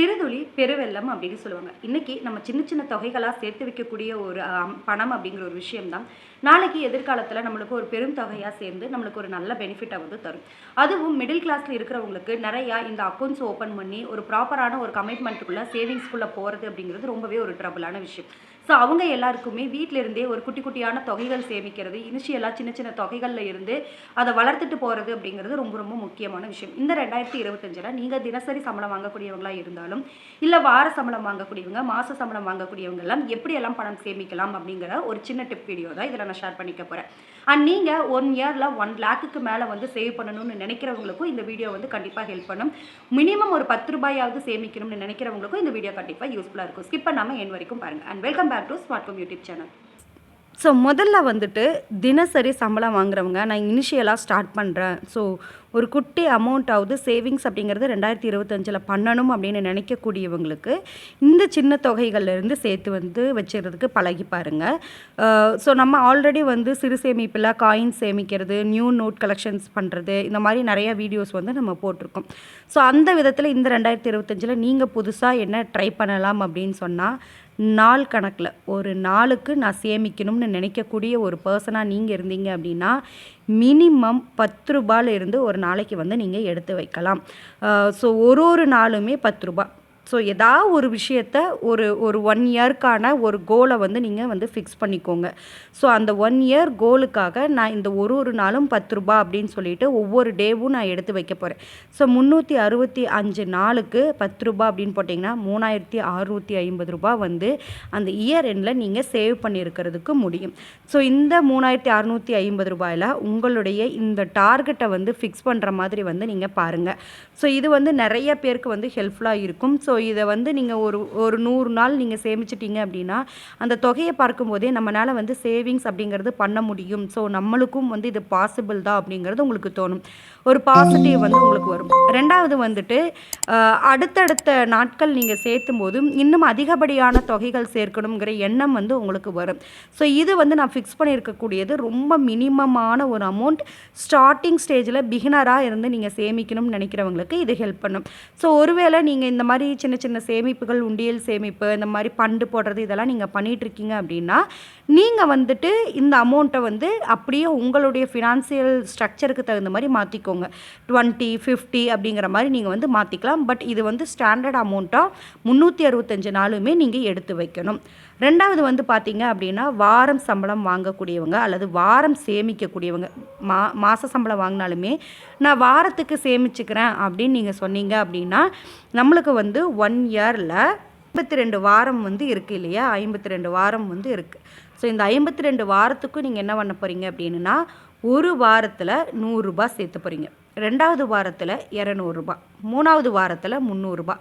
சிறுதுளி பெருவெள்ளம் அப்படின்னு சொல்லுவாங்க. இன்னைக்கு நம்ம சின்ன சின்ன தொகைகளா சேர்த்து வைக்கக்கூடிய ஒரு பணம் அப்படிங்கிற ஒரு விஷயம் தான் நாளைக்கு எதிர்காலத்துல நம்மளுக்கு ஒரு பெரும் தொகையா சேர்ந்து நம்மளுக்கு ஒரு நல்ல பெனிஃபிட்டா வந்து தரும். அதுவும் மிடில் கிளாஸ்ல இருக்கிறவங்களுக்கு நிறையா இந்த அக்கவுண்ட்ஸ் ஓப்பன் பண்ணி ஒரு ப்ராப்பரான ஒரு கமிட்மெண்ட்டுக்குள்ள சேவிங்ஸ்குள்ள போறது அப்படிங்கிறது ரொம்பவே ஒரு ட்ரபிளான விஷயம். ஸோ அவங்க எல்லாருக்குமே வீட்ல இருந்தே ஒரு குட்டி குட்டியான தொகைகள் சேமிக்கிறது, இனிஷியலா சின்ன சின்ன தொகைகள்ல இருந்து அத வளர்த்துட்டு போறது அப்படிங்கிறது ரொம்ப ரொம்ப முக்கியமான விஷயம். இந்த 2025ல நீங்க தினசரி சம்பளம் வாங்கக்கூடியவங்களா இருந்தாலும், இல்ல வார சம்பளம் வாங்கக்கூடியவங்க, மாச சம்பளம் வாங்கக்கூடியவங்க எல்லாம் எப்படியெல்லாம் பணம் சேமிக்கலாம் அப்படிங்கிற ஒரு சின்ன டிப் வீடியோ தான் இதில நான் ஷேர் பண்ணிக்க போறேன். அண்ட் நீங்க 1 இயர்ல 1 லேக்குக்கு மேல வந்து சேவ் பண்ணணும்னு நினைக்கிறவங்களுக்கும் இந்த வீடியோ வந்து கண்டிப்பா ஹெல்ப் பண்ணும். மினிமம் ஒரு ₹10 சேமிக்கணும்னு நினைக்கிறவங்களுக்கும் இந்த வீடியோ கண்டிப்பா யூஸ்ஃபுல்லா இருக்கும். ஸ்கிப் பண்ணாம எண்ட் வரைக்கும் பாருங்க. And welcome back to smart home YouTube channel. So முதல்ல வந்துட்டு தினசரி சம்பளம் வாங்குறவங்க நான் இனிஷியலாக ஸ்டார்ட் பண்ணுறேன். ஸோ ஒரு குட்டி அமௌண்ட்டாவது சேவிங்ஸ் அப்படிங்கிறது 2025ல் பண்ணணும் அப்படின்னு நினைக்கக்கூடியவங்களுக்கு இந்த சின்ன தொகைகள்லேருந்து சேர்த்து வந்து வச்சுக்கிறதுக்கு பழகி பாருங்கள். ஸோ நம்ம ஆல்ரெடி வந்து சிறு சேமிப்பில் காயின்ஸ் சேமிக்கிறது, நியூ நோட் கலெக்ஷன்ஸ் பண்ணுறது, இந்த மாதிரி நிறையா வீடியோஸ் வந்து நம்ம போட்டிருக்கோம். ஸோ அந்த விதத்தில் இந்த 2025ல் நீங்கள் புதுசாக என்ன ட்ரை பண்ணலாம் அப்படின்னு சொன்னால், நாள் கணக்கில் ஒரு நாளுக்கு நான் சேமிக்கணும்னு நினைக்கக்கூடிய ஒரு பர்சனாக நீங்கள் இருந்தீங்க அப்படின்னா மினிமம் ₹10 இருந்து ஒரு நாளைக்கு வந்து நீங்கள் எடுத்து வைக்கலாம். ஸோ ஒரு நாளுமே ₹10. ஸோ ஏதாவது ஒரு விஷயத்த ஒரு ஒரு 1 இயர்க்கான ஒரு கோலை வந்து நீங்கள் வந்து ஃபிக்ஸ் பண்ணிக்கோங்க. ஸோ அந்த 1 இயர் கோலுக்காக நான் இந்த ஒரு நாளும் ₹10 அப்படின்னு சொல்லிட்டு ஒவ்வொரு டேவும் நான் எடுத்து வைக்க போகிறேன். ஸோ 365 நாளுக்கு ₹10 அப்படின்னு போட்டிங்கன்னா ₹3650 வந்து அந்த இயர் எண்டில் நீங்கள் சேவ் பண்ணியிருக்கிறதுக்கு முடியும். ஸோ இந்த ₹3650 உங்களுடைய இந்த டார்கெட்டை வந்து ஃபிக்ஸ் பண்ணுற மாதிரி வந்து நீங்கள் பாருங்கள். ஸோ இது வந்து நிறைய பேருக்கு வந்து ஹெல்ப்ஃபுல்லாக இருக்கும். ஸோ இதை வந்து நீங்கள் ஒரு 100 நாள் நீங்கள் சேமிச்சிட்டிங்க அப்படின்னா அந்த தொகையை பார்க்கும்போதே நம்மளால் வந்து சேவிங்ஸ் அப்படிங்கிறது பண்ண முடியும். ஸோ நம்மளுக்கும் வந்து இது பாசிபிள் தான் அப்படிங்கிறது உங்களுக்கு தோணும். ஒரு பாசிட்டிவ் வந்து உங்களுக்கு வரும். ரெண்டாவது வந்துட்டு அடுத்தடுத்த நாட்கள் நீங்கள் சேர்த்தும் போது இன்னும் அதிகப்படியான தொகைகள் சேர்க்கணுங்கிற எண்ணம் வந்து உங்களுக்கு வரும். ஸோ இது வந்து நான் ஃபிக்ஸ் பண்ணியிருக்கக்கூடியது ரொம்ப மினிமமான ஒரு அமௌண்ட். ஸ்டார்டிங் ஸ்டேஜில் பிகினராக இருந்து நீங்கள் சேமிக்கணும்னு நினைக்கிறவங்களுக்கு இது ஹெல்ப் பண்ணும். ஸோ ஒருவேளை நீங்கள் இந்த மாதிரி சின்ன சின்ன சேமிப்புகள், உண்டியல் சேமிப்பு, இந்த மாதிரி ஃபண்டு போடுறது இதெல்லாம் நீங்கள் பண்ணிகிட்ருக்கீங்க அப்படின்னா நீங்கள் வந்துட்டு இந்த அமௌண்ட்டை வந்து அப்படியே உங்களுடைய ஃபினான்சியல் ஸ்ட்ரக்சருக்கு தகுந்த மாதிரி மாற்றிக்கோங்க. 20, 50 அப்படிங்கிற மாதிரி நீங்கள் வந்து மாற்றிக்கலாம். பட் இது வந்து ஸ்டாண்டர்ட் அமௌண்ட்டாக 365 நாளுமே நீங்கள் எடுத்து வைக்கணும். ரெண்டாவது வந்து பார்த்தீங்க அப்படின்னா வாரம் சம்பளம் வாங்கக்கூடியவங்க அல்லது வாரம் சேமிக்கக்கூடியவங்க, மாத சம்பளம் வாங்கினாலுமே நான் வாரத்துக்கு சேமிச்சுக்கிறேன் அப்படின்னு நீங்கள் சொன்னீங்க அப்படின்னா நம்மளுக்கு வந்து 1 இயரில் 52 வாரம் வந்து இருக்குது இல்லையா, 52 வாரம் வந்து இருக்குது. ஸோ இந்த 52 வாரத்துக்கும் நீங்கள் என்ன பண்ண போகிறீங்க அப்படின்னா ஒரு வாரத்தில் ₹100 சேர்த்து போகிறீங்க, 2வது வாரத்தில் ₹200, 3வது வாரத்தில் ₹300.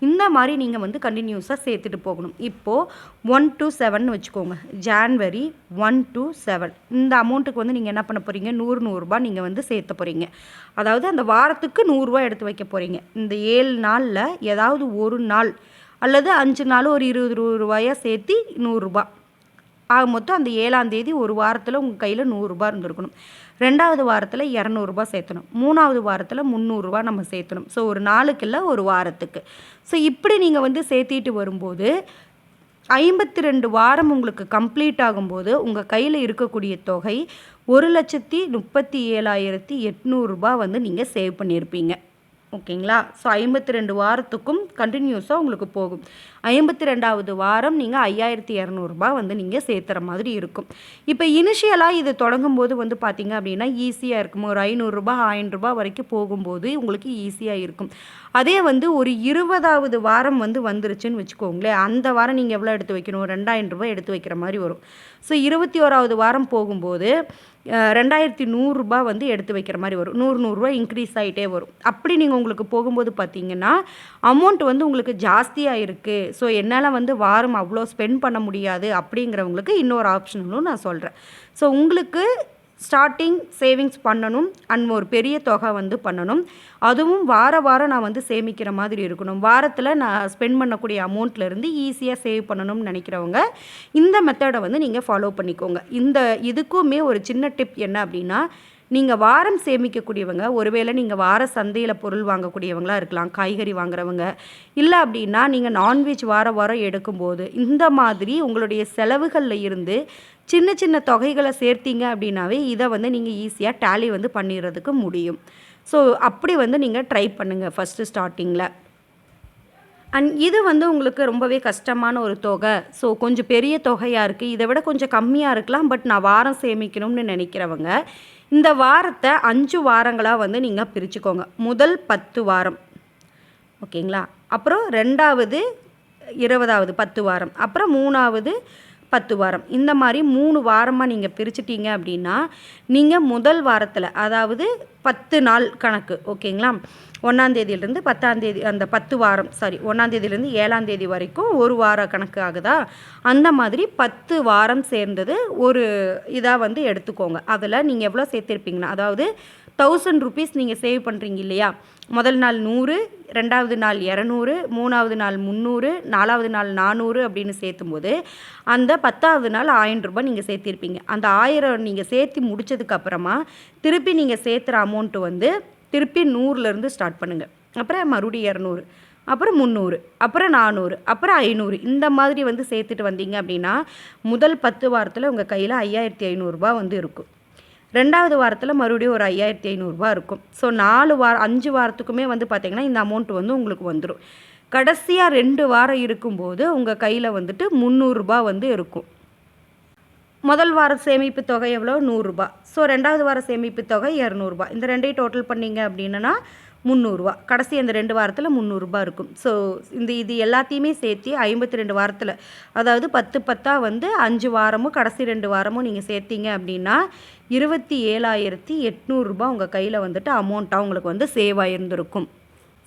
இந்த மாதிரி நீங்கள் வந்து கண்டினியூஸாக சேர்த்துட்டு போகணும். இப்போது 1 to 7 வச்சுக்கோங்க. ஜான்வரி 1 to 7 இந்த அமௌண்ட்டுக்கு வந்து நீங்கள் என்ன பண்ண போகிறீங்க, ₹100 நீங்கள் வந்து சேர்த்த போகிறீங்க. அதாவது அந்த வாரத்துக்கு ₹100 எடுத்து வைக்க போகிறீங்க. இந்த 7 நாளில் ஏதாவது ஒரு நாள் அல்லது 5 நாள் ஒரு ₹20 சேர்த்து ₹100. ஆக மொத்தம் அந்த 7ஆம் தேதி ஒரு வாரத்தில் உங்கள் கையில் ₹100 இருந்திருக்கணும். 2வது வாரத்தில் ₹200 சேர்த்தணும். 3வது வாரத்தில் ₹300 நம்ம சேர்த்தணும். ஸோ ஒரு நாளுக்கு இல்லை, ஒரு வாரத்துக்கு. ஸோ இப்படி நீங்கள் வந்து சேர்த்திட்டு வரும்போது 52 வாரம் உங்களுக்கு கம்ப்ளீட் ஆகும்போது உங்கள் கையில் இருக்கக்கூடிய தொகை ₹1,37,800 வந்து நீங்கள் சேவ் பண்ணியிருப்பீங்க. ஓகேங்களா? ஸோ 52 வாரத்துக்கும் கண்டினியூஸாக உங்களுக்கு போகும். 52வது வாரம் நீங்கள் ₹5,200 வந்து நீங்கள் சேர்த்துற மாதிரி இருக்கும். இப்போ இனிஷியலாக இது தொடங்கும்போது வந்து பார்த்திங்க அப்படின்னா ஈஸியாக இருக்கும். ஒரு ₹500, ₹1000 வரைக்கும் போகும்போது உங்களுக்கு ஈஸியாக இருக்கும். அதே வந்து ஒரு 20வது வாரம் வந்து வந்துருச்சுன்னு வச்சுக்கோங்களேன், அந்த வாரம் நீங்கள் எவ்வளோ எடுத்து வைக்கணும், ₹2,000 எடுத்து வைக்கிற மாதிரி வரும். ஸோ 21வது வாரம் போகும்போது ₹2,100 வந்து எடுத்து வைக்கிற மாதிரி வரும். ₹100 இன்க்ரீஸ் ஆகிட்டே வரும். அப்படி நீங்கள் உங்களுக்கு போகும்போது பார்த்தீங்கன்னா அமௌண்ட் வந்து உங்களுக்கு ஜாஸ்தியாக இருக்குது, ஸோ என்னால் வந்து வாரம் அவ்வளோ ஸ்பெண்ட் பண்ண முடியாது அப்படிங்கிறவங்களுக்கு இன்னொரு ஆப்ஷனும் நான் சொல்கிறேன். ஸோ உங்களுக்கு ஸ்டார்டிங் சேவிங்ஸ் பண்ணணும் அண்ட் ஒரு பெரிய தொகை வந்து பண்ணணும். அதுவும் வாரம் நான் வந்து சேமிக்கிற மாதிரி இருக்கணும். வாரத்தில் நான் ஸ்பெண்ட் பண்ணக்கூடிய அமௌண்ட்லேருந்து ஈஸியாக சேவ் பண்ணணும்னு நினைக்கிறவங்க இந்த மெத்தடை வந்து நீங்கள் ஃபாலோ பண்ணிக்கோங்க. இதுக்குமே ஒரு சின்ன டிப் என்ன அப்படின்னா, நீங்கள் வாரம் சேமிக்கக்கூடியவங்க, ஒருவேளை நீங்கள் வார சந்தையில் பொருள் வாங்கக்கூடியவங்களா இருக்கலாம், காய்கறி வாங்குறவங்க. இல்லை அப்படின்னா நீங்கள் நான்வெஜ் வாரம் எடுக்கும்போது இந்த மாதிரி உங்களுடைய செலவுகளில் இருந்து சின்ன சின்ன தொகைகளை சேர்த்தீங்க அப்படின்னாவே இதை வந்து நீங்கள் ஈஸியாக டேலி வந்து பண்ணிடுறதுக்கு முடியும். ஸோ அப்படி வந்து நீங்கள் ட்ரை பண்ணுங்கள் ஃபஸ்ட்டு ஸ்டார்டிங்கில். அண்ட் இது வந்து உங்களுக்கு ரொம்பவே கஷ்டமான ஒரு தொகை, ஸோ கொஞ்சம் பெரிய தொகையாக இருக்குது, இதை விட கொஞ்சம் கம்மியாக இருக்கலாம், பட் நான் வாரம் சேமிக்கணும்னு நினைக்கிறவங்க இந்த வாரத்தை 5 வாரங்களாக வந்து நீங்கள் பிரிச்சுக்கோங்க. முதல் 10 வாரம் ஓகேங்களா, அப்புறம் 2வது 20வது 10 வாரம், அப்புறம் 3வது 10 வாரம். இந்த மாதிரி 3 வாரமாக நீங்கள் பிரிச்சுட்டீங்க அப்படின்னா நீங்கள் முதல் வாரத்தில், அதாவது 10 நாள் கணக்கு ஓகேங்களா, 1ஆம் தேதியிலேருந்து 10ஆம் தேதி, அந்த 10 வாரம் 1ஆம் தேதியிலேருந்து 7ஆம் தேதி வரைக்கும் ஒரு வார கணக்கு ஆகுதா, அந்த மாதிரி 10 வாரம் சேர்ந்தது ஒரு இதாக வந்து எடுத்துக்கோங்க. அதில் நீங்கள் எவ்வளோ சேர்த்துருப்பீங்கன்னா, அதாவது 1000 ருபீஸ் நீங்கள் சேவ் பண்ணுறீங்க இல்லையா, முதல் நாள் 100, 2வது நாள் 200, 3வது நாள் 300, 4வது நாள் 400 அப்படின்னு சேர்த்தும்போது அந்த 10வது நாள் 1000 ரூபாய் நீங்கள் சேர்த்திருப்பீங்க. அந்த 1000 நீங்கள் சேர்த்து முடித்ததுக்கப்புறமா திருப்பி நீங்கள் சேர்த்துற அமௌண்ட்டு வந்து திருப்பி 100லேருந்து ஸ்டார்ட் பண்ணுங்கள். அப்புறம் மறுபடியும் 200, அப்புறம் 300, அப்புறம் 400, அப்புறம் 500, இந்த மாதிரி வந்து சேர்த்துட்டு வந்தீங்க அப்படின்னா முதல் 10 வாரத்தில் உங்கள் கையில் 5500 ரூபாய் வந்து இருக்கும். 2வது வாரத்தில் மறுபடியும் ஒரு 5500 ரூபாய் இருக்கும். ஸோ 5 வாரத்துக்குமே வந்து பார்த்திங்கன்னா இந்த அமௌண்ட் வந்து உங்களுக்கு வந்துடும். கடைசியாக 2 வாரம் இருக்கும்போது உங்கள் கையில் வந்துட்டு 300 ரூபாய் வந்து இருக்கும். முதல் வார சேமிப்பு தொகை எவ்வளோ, 100 ரூபாய். ஸோ 2வது வார சேமிப்பு தொகை 200 ரூபாய். இந்த ரெண்டையும் டோட்டல் பண்ணிங்க அப்படின்னா 300 ரூபா. கடைசி அந்த 2 வாரத்தில் 300 ரூபாய் இருக்கும். ஸோ இது எல்லாத்தையுமே சேர்த்து 52 வாரத்தில், அதாவது 10 10 வந்து 5 வாரமும் கடைசி 2 வாரமும் நீங்கள் சேர்த்தீங்க அப்படின்னா 27,800 ரூபாய் உங்கள் கையில் வந்துட்டு அமௌண்ட்டாக உங்களுக்கு வந்து சேவ் ஆகியிருந்திருக்கும்.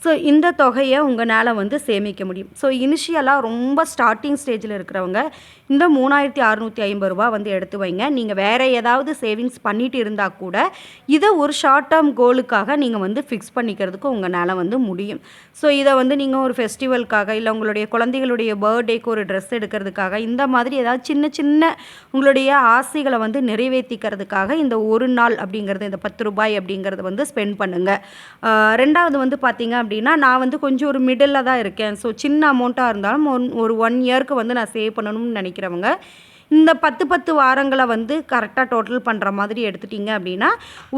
ஸோ இந்த தொகையை உங்களால் வந்து சேமிக்க முடியும். ஸோ இனிஷியலாக ரொம்ப ஸ்டார்டிங் ஸ்டேஜில் இருக்கிறவங்க இந்த 3650 ரூபா வந்து எடுத்து வைங்க. நீங்கள் வேறு ஏதாவது சேவிங்ஸ் பண்ணிட்டு இருந்தால் கூட இதை ஒரு ஷார்ட் டேர்ம் கோலுக்காக நீங்கள் வந்து ஃபிக்ஸ் பண்ணிக்கிறதுக்கு உங்களால் வந்து முடியும். ஸோ இதை வந்து நீங்கள் ஒரு ஃபெஸ்டிவலுக்காக, இல்லை உங்களுடைய குழந்தைகளுடைய பர்த்டேக்கு ஒரு ட்ரெஸ் எடுக்கிறதுக்காக, இந்த மாதிரி ஏதாவது சின்ன சின்ன உங்களுடைய ஆசைகளை வந்து நிறைவேற்றிக்கிறதுக்காக இந்த ஒரு நாள் அப்படிங்கிறது, இந்த 10 ரூபாய் அப்படிங்கிறது வந்து ஸ்பெண்ட் பண்ணுங்கள். 2வது வந்து பார்த்திங்க அப்படின்னா நான் வந்து கொஞ்சம் ஒரு மிடில் தான் இருக்கேன். ஸோ சின்ன அமௌண்ட்டாக இருந்தாலும் ஒரு 1 இயருக்கு வந்து நான் சேவ் பண்ணணும்னு நினைக்கிறவங்க இந்த 10 வாரங்களை வந்து கரெக்டாக டோட்டல் பண்ணுற மாதிரி எடுத்துட்டிங்க அப்படின்னா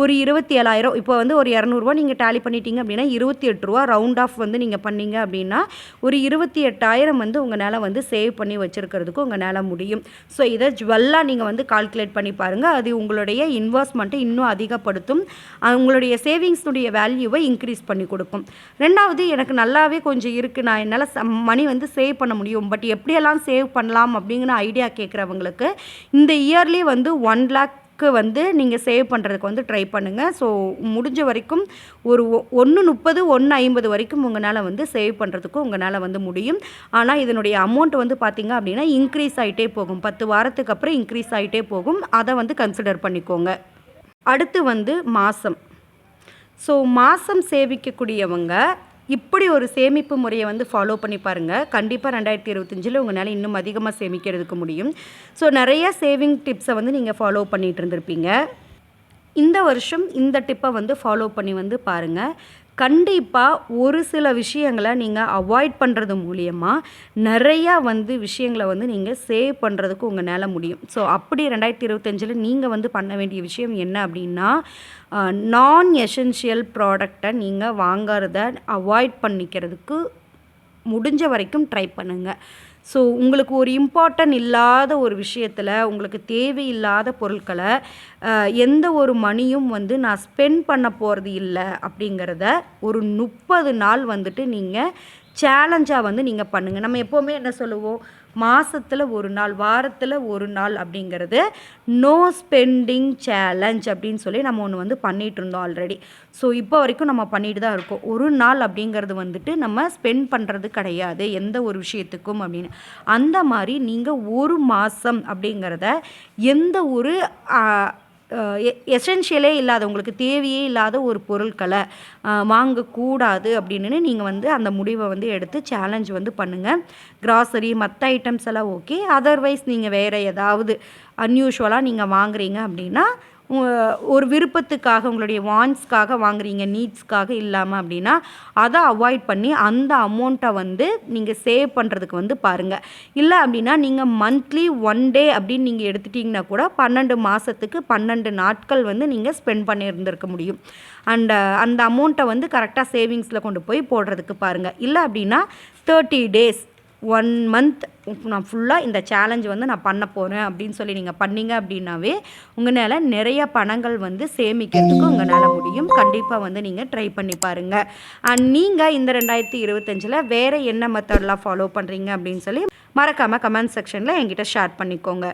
ஒரு 27,000, இப்போ வந்து ஒரு 200 ரூபா நீங்கள் டேலி பண்ணிட்டீங்க அப்படின்னா 28 ரூபா ரவுண்ட் ஆஃப் வந்து நீங்கள் பண்ணீங்க அப்படின்னா ஒரு 28,000 வந்து உங்களால் வந்து சேவ் பண்ணி வச்சுருக்கிறதுக்கு உங்களால் முடியும். ஸோ இதை ஜுவல்லாக நீங்கள் வந்து கால்குலேட் பண்ணி பாருங்கள். அது உங்களுடைய இன்வெஸ்ட்மெண்ட்டை இன்னும் அதிகப்படுத்தும், உங்களுடைய சேவிங்ஸுடைய வேல்யூவை இன்க்ரீஸ் பண்ணி கொடுக்கும். 2வது, எனக்கு நல்லாவே கொஞ்சம் இருக்குது, நான் என்னால் மணி வந்து சேவ் பண்ண முடியும், பட் எப்படியெல்லாம் சேவ் பண்ணலாம் அப்படிங்கிற ஐடியா கேட்குறவங்க இந்த இயர்லி வந்து 1 லேக் வந்து நீங்கள் சேவ் பண்ணுறதுக்கு வந்து ட்ரை பண்ணுங்கள். ஸோ முடிஞ்ச வரைக்கும் ஒரு 130 150 வரைக்கும் உங்களால் வந்து சேவ் பண்ணுறதுக்கு உங்களால் வந்து முடியும். ஆனால் இதனுடைய அமௌண்ட் வந்து பார்த்திங்க அப்படின்னா இன்க்ரீஸ் ஆகிட்டே போகும், 10 வாரத்துக்கு அப்புறம் இன்க்ரீஸ் ஆகிட்டே போகும். அதை வந்து கன்சிடர் பண்ணிக்கோங்க. அடுத்து வந்து மாதம். ஸோ மாதம் சேமிக்கக்கூடியவங்க இப்படி ஒரு சேமிப்பு முறையை வந்து ஃபாலோ பண்ணி பாருங்கள். கண்டிப்பாக 2025 உங்களால் இன்னும் அதிகமாக சேமிக்கிறதுக்கு முடியும். ஸோ நிறைய சேவிங் டிப்ஸை வந்து நீங்கள் ஃபாலோ பண்ணிகிட்டு இருந்திருப்பீங்க. இந்த வருஷம் இந்த டிப்பை வந்து ஃபாலோ பண்ணி வந்து பாருங்கள். கண்டிப்பாக ஒரு சில விஷயங்களை நீங்கள் அவாய்ட் பண்ணுறது மூலியமாக நிறையா வந்து விஷயங்களை வந்து நீங்கள் சேவ் பண்ணுறதுக்கு உங்களால் முடியும். ஸோ அப்படி 2025 நீங்கள் வந்து பண்ண வேண்டிய விஷயம் என்ன அப்படின்னா, நான் எசென்ஷியல் ப்ராடக்டை நீங்கள் வாங்கிறத அவாய்ட் பண்ணிக்கிறதுக்கு முடிஞ்ச வரைக்கும் ட்ரை பண்ணுங்கள். ஸோ உங்களுக்கு ஒரு இம்பார்ட்டன்ட் இல்லாத ஒரு விஷயத்தில், உங்களுக்கு தேவையில்லாத பொருட்களை எந்த ஒரு மணியும் வந்து நான் ஸ்பெண்ட் பண்ண போகிறது இல்லை அப்படிங்கிறத ஒரு 30 நாள் வந்துட்டு நீங்கள் சேலஞ்சாக வந்து நீங்கள் பண்ணுங்கள். நம்ம எப்போவுமே என்ன சொல்லுவோம், மாதத்தில் ஒரு நாள், வாரத்தில் ஒரு நாள் அப்படிங்கிறது நோ ஸ்பெண்டிங் சேலஞ்ச் அப்படின்னு சொல்லி நம்ம ஒன்று வந்து பண்ணிகிட்டு இருந்தோம் ஆல்ரெடி. ஸோ இப்போ வரைக்கும் நம்ம பண்ணிட்டு தான் இருக்கோம். ஒரு நாள் அப்படிங்கிறது வந்துட்டு நம்ம ஸ்பெண்ட் பண்ணுறது கிடையாது எந்த ஒரு விஷயத்துக்கும் அப்படின்னு. அந்த மாதிரி நீங்கள் ஒரு மாதம் அப்படிங்கிறத எந்த ஒரு எசென்ஷியலே இல்லாத, உங்களுக்கு தேவையே இல்லாத ஒரு பொருட்களை வாங்கக்கூடாது அப்படின்னு நீங்கள் வந்து அந்த முடிவை வந்து எடுத்து சேலஞ்ச் வந்து பண்ணுங்கள். கிராசரி மற்ற ஐட்டம்ஸ் எல்லாம் ஓகே, அதர்வைஸ் நீங்கள் வேறு ஏதாவது அன்யூஷுவலாக நீங்கள் வாங்குறீங்க அப்படின்னா ஒரு விருப்பத்துக்காக உங்களுடைய வாண்ட்ஸ்க்காக வாங்குறீங்க, நீட்ஸ்க்காக இல்லாமல் அப்படின்னா அதை அவாய்ட் பண்ணி அந்த அமௌண்ட்டை வந்து நீங்கள் சேவ் பண்ணுறதுக்கு வந்து பாருங்கள். இல்லை அப்படின்னா நீங்கள் மந்த்லி 1 டே அப்படின்னு நீங்கள் எடுத்துட்டிங்கன்னா கூட 12 மாதத்துக்கு 12 நாட்கள் வந்து நீங்கள் ஸ்பெண்ட் பண்ணியிருந்திருக்க முடியும். அந்த அமௌண்ட்டை வந்து கரெக்டாக சேவிங்ஸில் கொண்டு போய் போடுறதுக்கு பாருங்கள். இல்லை அப்படின்னா 30 டேஸ் 1 மந்த் நான் ஃபுல்லாக இந்த சேலஞ்ச் வந்து நான் பண்ண போகிறேன் அப்படின்னு சொல்லி நீங்கள் பண்ணீங்க அப்படின்னாவே உங்களால் நிறைய பணங்கள் வந்து சேமிக்கிறதுக்கு உங்களால் முடியும். கண்டிப்பாக வந்து நீங்கள் ட்ரை பண்ணி பாருங்கள். அண்ட் நீங்கள் இந்த 2025 வேறு என்ன மெத்தட்லாம் ஃபாலோ பண்ணுறீங்க அப்படின்னு சொல்லி மறக்காமல் கமெண்ட் செக்ஷனில் என்கிட்ட ஷேர் பண்ணிக்கோங்க.